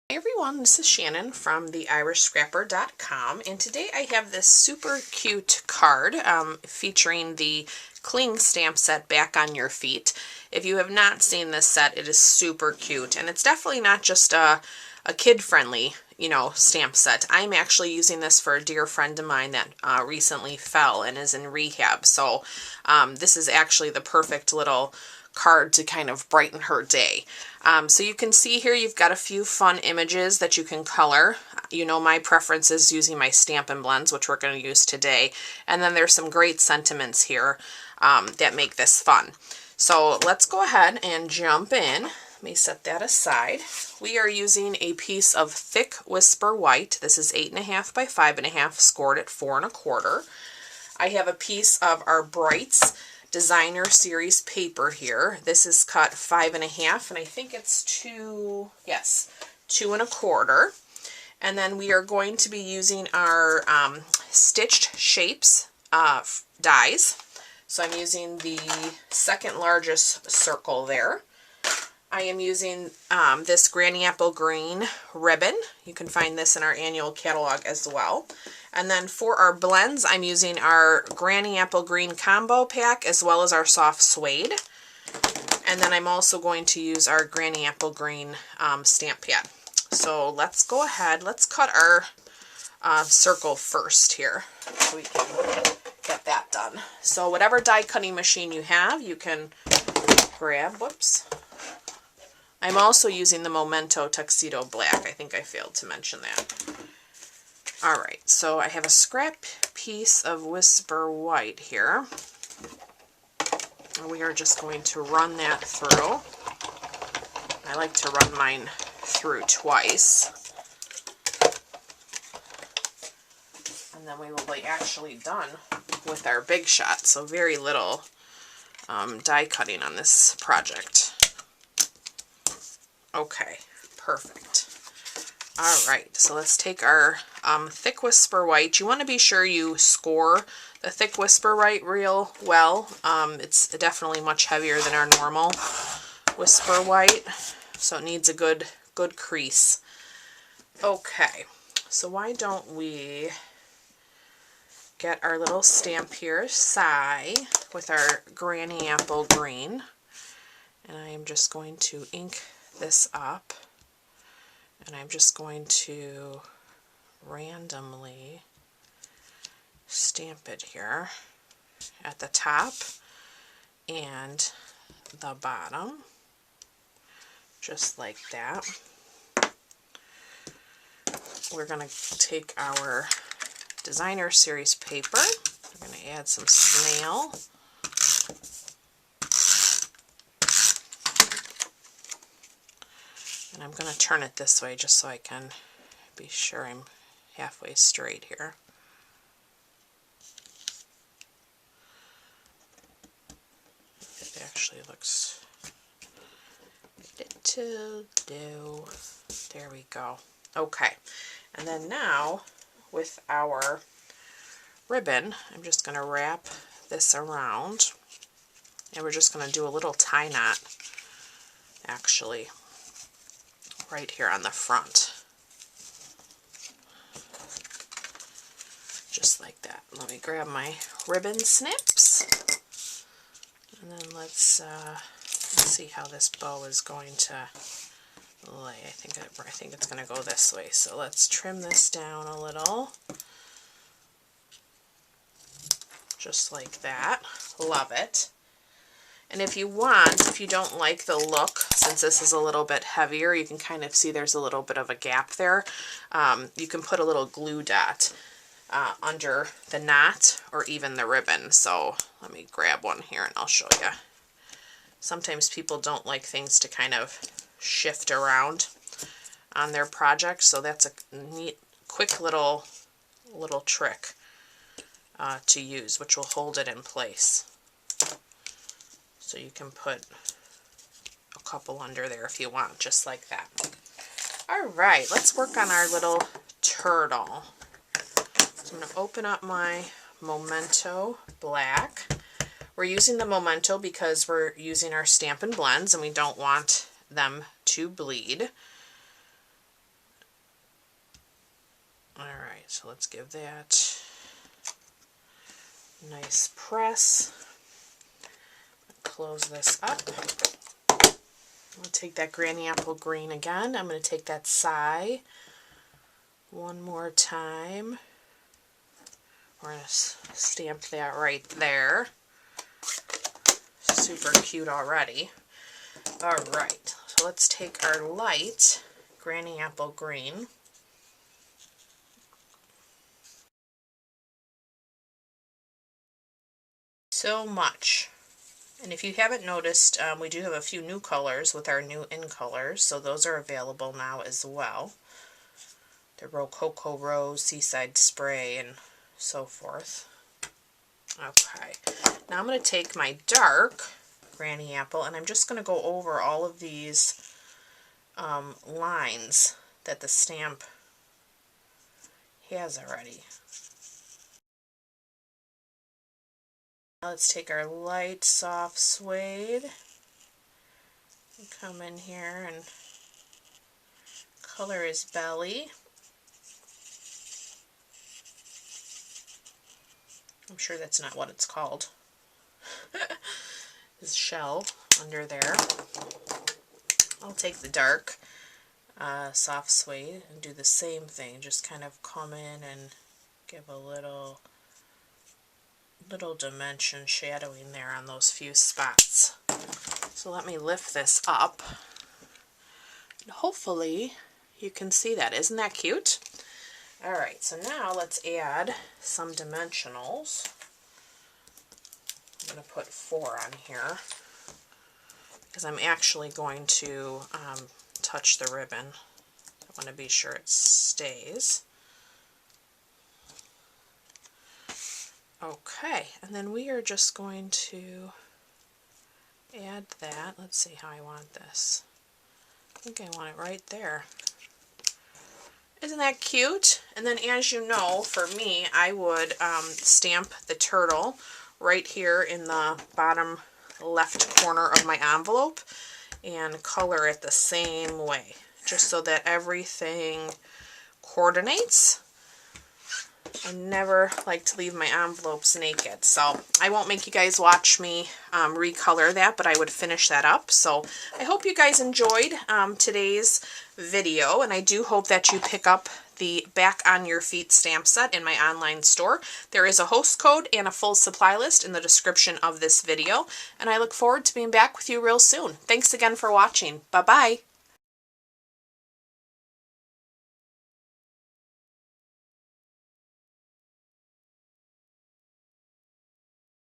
Hey everyone, this is Shannon from theirishscrapper.com, and today I have this super cute card featuring the Cling stamp set, Back on Your Feet. If you have not seen this set, it is super cute, and it's definitely not just a kid-friendly, stamp set. I'm actually using this for a dear friend of mine that recently fell and is in rehab, so this is actually the perfect little card to kind of brighten her day. So you can see here you've got a few fun images that you can color. My preference is using my Stampin' Blends, which we're going to use today. And then there's some great sentiments here that make this fun. So let's go ahead and jump in. Let me set that aside. We are using a piece of thick Whisper White. This is 8.5 by 5.5, scored at 4 1/4. I have a piece of our Brights Designer Series paper here. This is cut 5.5, and I think it's 2 1/4. And then we are going to be using our Stitched Shapes dies. So I'm using the second largest circle there. I am using this Granny Apple Green ribbon. You can find this in our annual catalog as well. And then for our blends, I'm using our Granny Apple Green combo pack as well as our soft suede. And then I'm also going to use our Granny Apple Green stamp pad. So let's go ahead. Let's cut our circle first here so we can get that done. So whatever die cutting machine you have, you can grab. Whoops. I'm also using the Memento Tuxedo Black. I think I failed to mention that. Alright, so I have a scrap piece of Whisper White here. And we are just going to run that through. I like to run mine through twice. And then we will be actually done with our Big Shot. So very little die cutting on this project. Okay, perfect. Alright, so let's take our thick Whisper White. You want to be sure you score the thick Whisper White real well. It's definitely much heavier than our normal Whisper White, so it needs a good crease. Okay, so why don't we get our little stamp here, Sigh, with our Granny Apple Green. And I am just going to ink this up. And I'm just going to randomly stamp it here at the top and the bottom, just like that. We're going to take our Designer Series paper. We're going to add some snail. And I'm going to turn it this way just so I can be sure I'm halfway straight here. It actually looks a little low. There we go. Okay. And then now with our ribbon, I'm just going to wrap this around. And we're just going to do a little tie knot, actually, right here on the front. Just like that. Let me grab my ribbon snips. And then let's see how this bow is going to lay. I think it's going to go this way. So let's trim this down a little. Just like that. Love it. And if you want, if you don't like the look, since this is a little bit heavier, you can kind of see there's a little bit of a gap there. You can put a little glue dot under the knot or even the ribbon. So let me grab one here and I'll show you. Sometimes people don't like things to kind of shift around on their project, so that's a neat, quick little trick to use, which will hold it in place. So you can put a couple under there if you want, just like that. Alright, let's work on our little turtle. So I'm going to open up my Memento Black. We're using the Memento because we're using our Stampin' Blends and we don't want them to bleed. Alright, so let's give that a nice press. Close this up. I'll take that Granny Apple Green again. I'm going to take that Sigh one more time. We're going to stamp that right there. Super cute already. Alright, so let's take our light Granny Apple Green. So much. And if you haven't noticed, we do have a few new colors with our new in colors, so those are available now as well. The Rococo Rose, Seaside Spray, and so forth. Okay, now I'm going to take my dark Granny Apple, and I'm just going to go over all of these lines that the stamp has already. Now let's take our light soft suede and come in here and color his belly. I'm sure that's not what it's called. His shell under there. I'll take the dark soft suede and do the same thing. Just kind of come in and give a little dimension shadowing there on those few spots. So let me lift this up. And hopefully you can see that. Isn't that cute? Alright, so now let's add some dimensionals. I'm going to put 4 on here because I'm actually going to touch the ribbon. I want to be sure it stays. Okay, and then we are just going to add that. Let's see how I want this. I think I want it right there. Isn't that cute? And then, as you know, for me, I would stamp the turtle right here in the bottom left corner of my envelope and color it the same way, just so that everything coordinates. I never like to leave my envelopes naked, so I won't make you guys watch me recolor that, but I would finish that up. So I hope you guys enjoyed today's video, and I do hope that you pick up the Back on Your Feet stamp set in my online store. There is a host code and a full supply list in the description of this video, and I look forward to being back with you real soon. Thanks again for watching. Bye-bye.